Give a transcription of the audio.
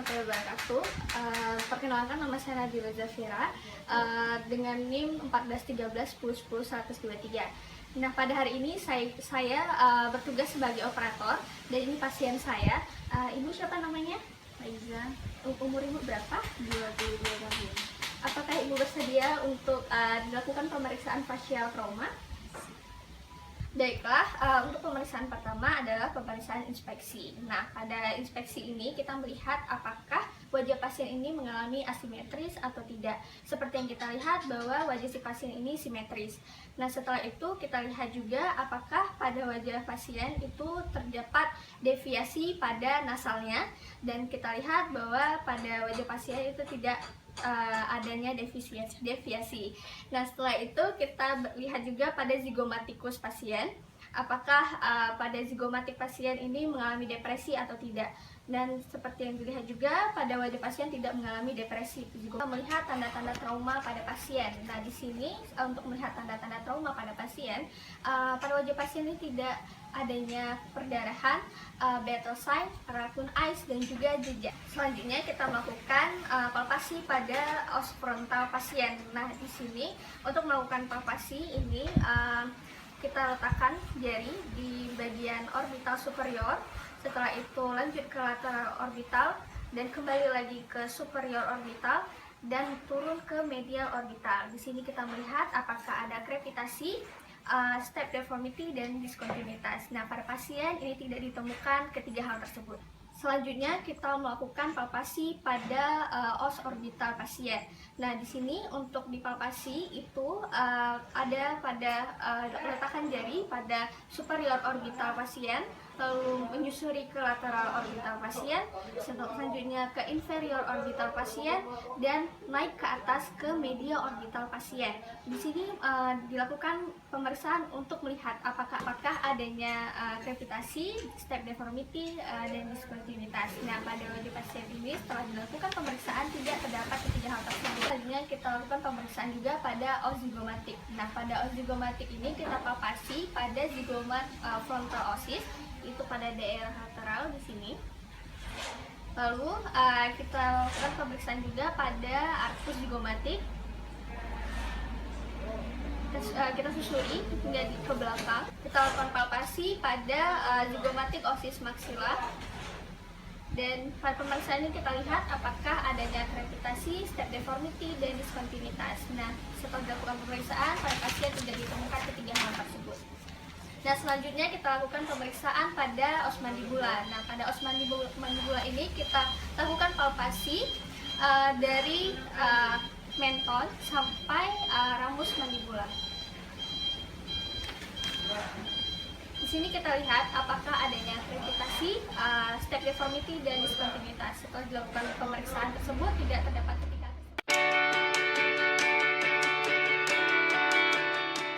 warahmatullahi wabarakatuh. Perkenalkan, nama saya Nadira Zafira dengan NIM 14131010 123. Nah, pada hari ini saya bertugas sebagai operator dan ini pasien saya. Ibu siapa namanya? Aiza. Umur ibu berapa? 22 tahun. Apakah ibu bersedia untuk dilakukan pemeriksaan fasial trauma? Baiklah, untuk pemeriksaan pertama adalah pemeriksaan inspeksi. Nah, pada inspeksi ini kita melihat apakah wajah pasien ini mengalami asimetris atau tidak. Seperti yang kita lihat bahwa wajah si pasien ini simetris. Nah, setelah itu kita lihat juga apakah pada wajah pasien itu terdapat deviasi pada nasalnya. Dan kita lihat bahwa pada wajah pasien itu tidak adanya deviasi. Nah, setelah itu kita lihat juga pada zigomatikus pasien, apakah pada zigomatik pasien ini mengalami depresi atau tidak. Dan seperti yang dilihat juga pada wajah pasien tidak mengalami depresi. Kita melihat tanda-tanda trauma pada pasien. Nah, di sini untuk melihat tanda-tanda trauma pada pasien, pada wajah pasien ini tidak adanya perdarahan, battle sign, raccoon eyes, dan juga jejak. Selanjutnya kita melakukan palpasi pada os frontal pasien. Nah, di sini untuk melakukan palpasi ini kita letakkan jari di bagian orbital superior. Setelah itu lanjut ke lateral orbital dan kembali lagi ke superior orbital dan turun ke medial orbital. Di sini kita melihat apakah ada krepitasi, step deformity, dan diskontinuitas. Nah, pada pasien ini tidak ditemukan ketiga hal tersebut. Selanjutnya kita melakukan palpasi pada os orbital pasien. Nah, di sini untuk dipalpasi itu ada pada letakkan jari pada superior orbital pasien, lalu menyusuri ke lateral orbital pasien, selanjutnya ke inferior orbital pasien, dan naik ke atas ke medial orbital pasien. Di sini dilakukan pemeriksaan untuk melihat apakah adanya krepitasi, step deformity, dan diskontinuitas. Nah, pada wajah pasien ini setelah dilakukan pemeriksaan tidak terdapat ketiga hal tersebut. Selanjutnya kita lakukan pemeriksaan juga pada os zigomatik. Nah, pada os zigomatik ini kita palpasi pada zigomat frontal osis, itu pada daerah lateral di sini. Lalu kita lakukan pemeriksaan juga pada arcus zigomatik. Kita susuri hingga ke belakang. Kita lakukan palpasi pada zigomatik osis maxilla. Dan pada pemeriksaan ini kita lihat apakah adanya krepitasi, step deformity, dan diskontinuitas. Nah, setelah dilakukan pemeriksaan, pada pasien tidak ditemukan ketiga hal tersebut. Nah, selanjutnya kita lakukan pemeriksaan pada os mandibula. Nah, pada os mandibula ini kita lakukan palpasi dari menton sampai ramus mandibula. Di sini kita lihat apakah adanya krepitasi, step deformity, dan diskontinuitas. Setelah dilakukan pemeriksaan tersebut tidak terdapat